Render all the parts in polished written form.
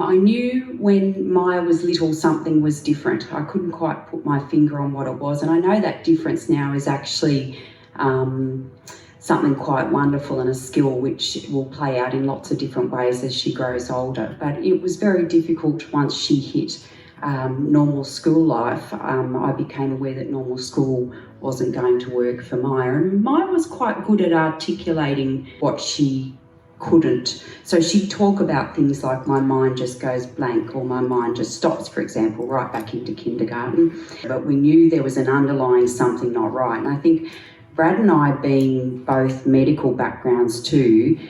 I knew when Maya was little something was different. I couldn't quite put my finger on what it was, and I know that difference now is actually something quite wonderful and a skill which will play out in lots of different ways as she grows older. But it was very difficult once she hit normal school life. I became aware that normal school wasn't going to work for Maya, and Maya was quite good at articulating what she couldn't. So she'd talk about things like my mind just goes blank or my mind just stops, for example, right back into kindergarten. But we knew there was an underlying something not right. And I think Brad and I, being both medical backgrounds too,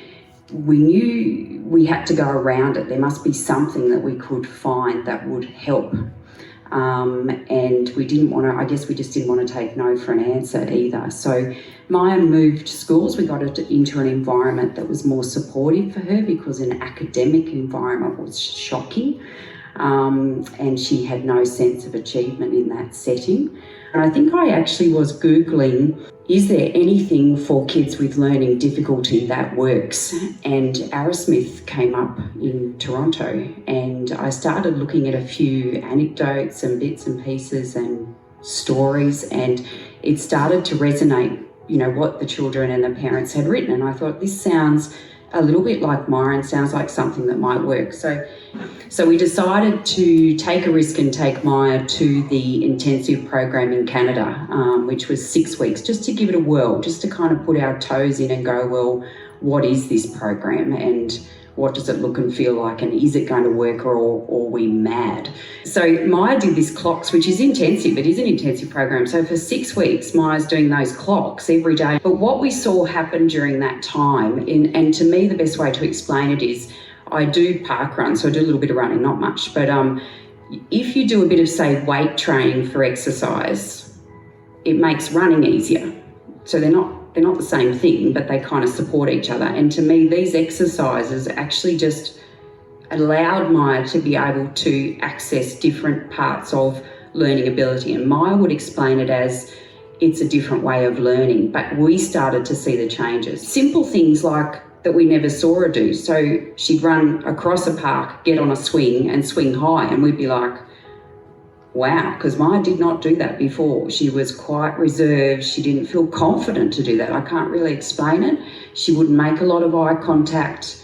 we knew we had to go around it. There must be something that we could find that would help. And we didn't want to, I guess we just didn't want to take no for an answer either. So Maya moved schools. We got her into an environment that was more supportive for her because an academic environment was shocking. And she had no sense of achievement in that setting. And I think I actually was Googling, is there anything for kids with learning difficulty that works? And Arrowsmith came up in Toronto, and I started looking at a few anecdotes and bits and pieces and stories, and it started to resonate, you know, what the children and the parents had written. And I thought, this sounds a little bit like Maya and sounds like something that might work. So we decided to take a risk and take Maya to the intensive program in Canada, which was 6 weeks, just to give it a whirl, just to kind of put our toes in and go, well, what is this program and what does it look and feel like, and is it going to work, or are we mad? So Maya did this clocks, which is intensive. It is an intensive program. So for 6 weeks, Maya's doing those clocks every day. But what we saw happen during that time, and to me the best way to explain it is, I do park run, so I do a little bit of running, not much. But if you do a bit of, say, weight training for exercise, it makes running easier. So they're not the same thing, but they kind of support each other. And to me, these exercises actually just allowed Maya to be able to access different parts of learning ability. And Maya would explain it as it's a different way of learning, but we started to see the changes. Simple things like that we never saw her do. So she'd run across a park, get on a swing and swing high, and we'd be like, wow, because Maya did not do that before. She was quite reserved. She didn't feel confident to do that. I can't really explain it. She wouldn't make a lot of eye contact.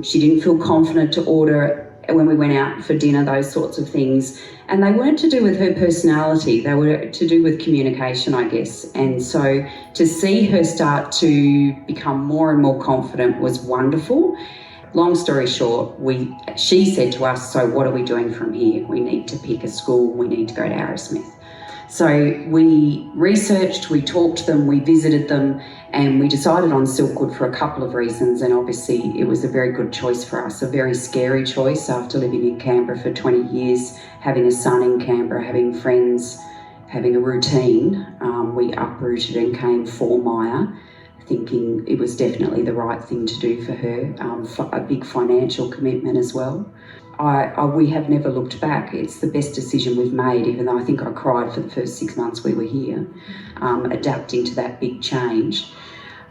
She didn't feel confident to order when we went out for dinner, those sorts of things. And they weren't to do with her personality. They were to do with communication, I guess. And so to see her start to become more and more confident was wonderful. Long story short, she said to us, so what are we doing from here? We need to pick a school. We need to go to Arrowsmith. So we researched, we talked to them, we visited them, and we decided on Silkwood for a couple of reasons. And obviously it was a very good choice for us, a very scary choice after living in Canberra for 20 years, having a son in Canberra, having friends, having a routine. We uprooted and came for Maya, thinking it was definitely the right thing to do for her, a big financial commitment as well. We have never looked back. It's the best decision we've made, even though I think I cried for the first 6 months we were here, adapting to that big change.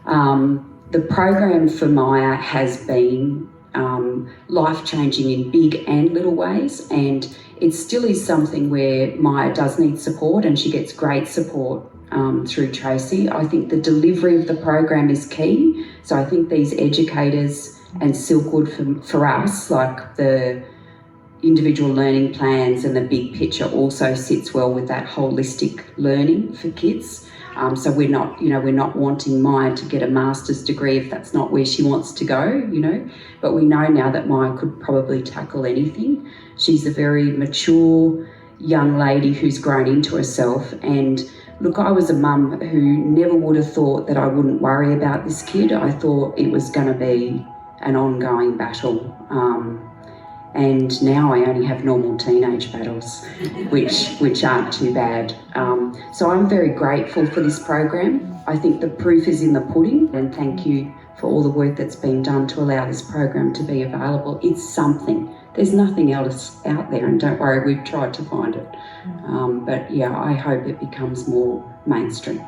The program for Maya has been life-changing in big and little ways, and it still is something where Maya does need support, and she gets great support through Tracy. I think the delivery of the program is key. So I think these educators and Silkwood for us, like the individual learning plans and the big picture, also sits well with that holistic learning for kids. So we're not wanting Maya to get a master's degree if that's not where she wants to go, but we know now that Maya could probably tackle anything. She's a very mature young lady who's grown into herself. And look, I was a mum who never would have thought that I wouldn't worry about this kid. I thought it was going to be an ongoing battle. And now I only have normal teenage battles, which aren't too bad. So I'm very grateful for this program. I think the proof is in the pudding, and thank you for all the work that's been done to allow this program to be available. It's something. There's nothing else out there, and don't worry, we've tried to find it. But yeah, I hope it becomes more mainstream.